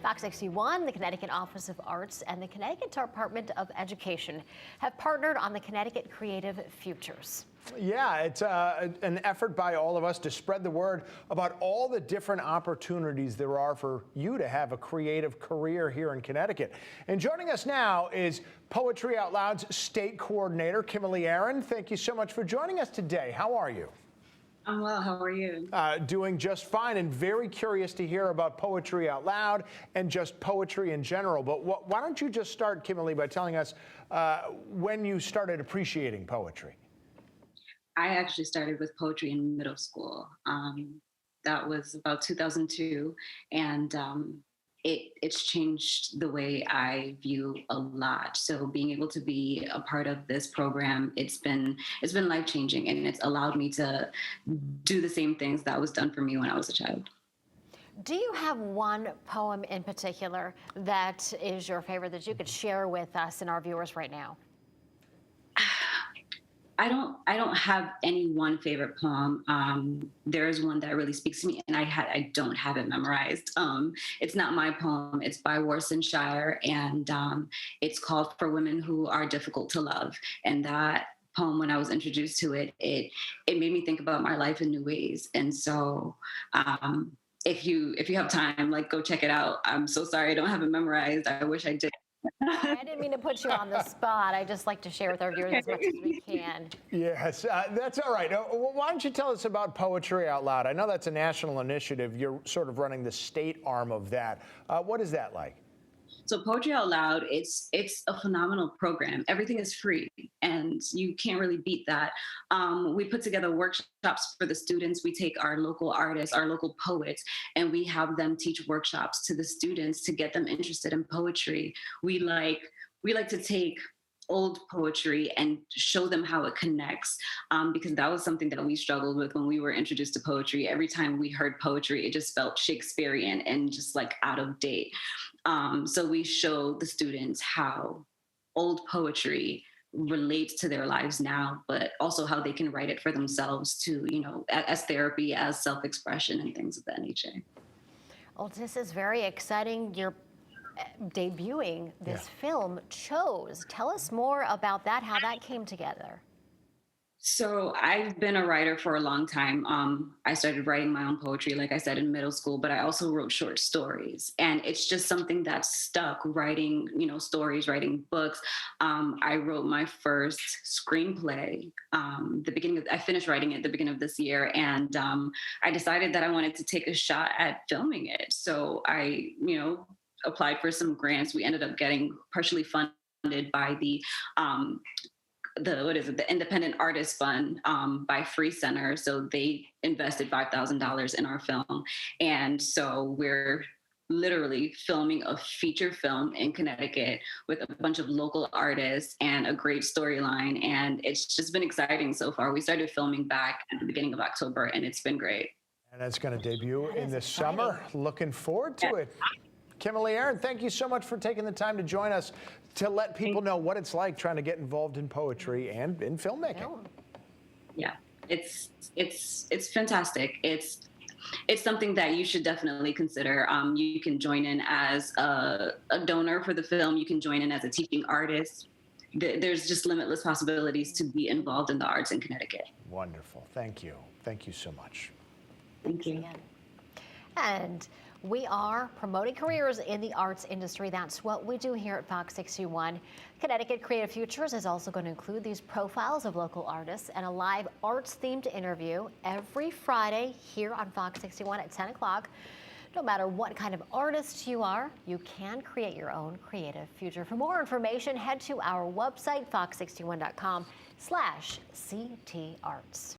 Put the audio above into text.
Fox 61, the Connecticut Office of Arts, and the Connecticut Department of Education have partnered on the Connecticut Creative Futures. Yeah, it's an effort by all of us to spread the word about all the different opportunities there are for you to have a creative career here in Connecticut. And joining us now is Poetry Out Loud's state coordinator, Kimolee Eryn. Thank you so much for joining us today. How are you? I'm well. How are you? Doing just fine, and very curious to hear about Poetry Out Loud and just poetry in general. But why don't you just start, Kimolee, by telling us when you started appreciating poetry? I actually started with poetry in middle school. That was about 2002, and it's changed the way I view a lot. So being able to be a part of this program, it's been life-changing, and it's allowed me to do the same things that was done for me when I was a child. Do you have one poem in particular that is your favorite that you could share with us and our viewers right now? I don't have any one favorite poem. There is one that really speaks to me, and I don't have it memorized. It's not my poem. It's by Worcestershire, and it's called "For Women Who Are Difficult to Love." And that poem, when I was introduced to it, it made me think about my life in new ways. And so, if you have time, go check it out. I'm so sorry I don't have it memorized. I wish I did. I didn't mean to put you on the spot. I just like to share with our viewers as much as we can. Yes, that's all right. Why don't you tell us about Poetry Out Loud? I know that's a national initiative. You're sort of running the state arm of that. What is that like? So Poetry Out Loud, it's a phenomenal program. Everything is free, and you can't really beat that. We put together workshops for the students. We take our local artists, our local poets, and we have them teach workshops to the students to get them interested in poetry. We like to take old poetry and show them how it connects, because that was something that we struggled with when we were introduced to poetry. Every time we heard poetry, it just felt Shakespearean and just out of date. So we show the students how old poetry relates to their lives now, but also how they can write it for themselves too, as therapy, as self-expression, and things of that nature. Well, this is very exciting. You're debuting this film, Chose. Tell us more about that, how that came together. So I've been a writer for a long time. I started writing my own poetry, like I said, in middle school, but I also wrote short stories. And it's just something that stuck, writing, stories, writing books. I wrote my first screenplay. I finished writing it at the beginning of this year. And I decided that I wanted to take a shot at filming it. So I, applied for some grants. We ended up getting partially funded by the Independent Artist Fund by Free Center. So they invested $5,000 in our film. And so we're literally filming a feature film in Connecticut with a bunch of local artists and a great storyline. And it's just been exciting so far. We started filming back at the beginning of October, and it's been great. And it's going to debut in the summer. Looking forward to it. Kimolee Eryn, thank you so much for taking the time to join us to let people know what it's like trying to get involved in poetry and in filmmaking. Yeah, it's fantastic. It's something that you should definitely consider. You can join in as a donor for the film. You can join in as a teaching artist. There's just limitless possibilities to be involved in the arts in Connecticut. Wonderful. Thank you. Thank you so much. Thank you. And we are promoting careers in the arts industry. That's what we do here at Fox 61. Connecticut Creative Futures is also going to include these profiles of local artists and a live arts-themed interview every Friday here on Fox 61 at 10 o'clock. No matter what kind of artist you are, you can create your own creative future. For more information, head to our website, fox61.com/CTArts.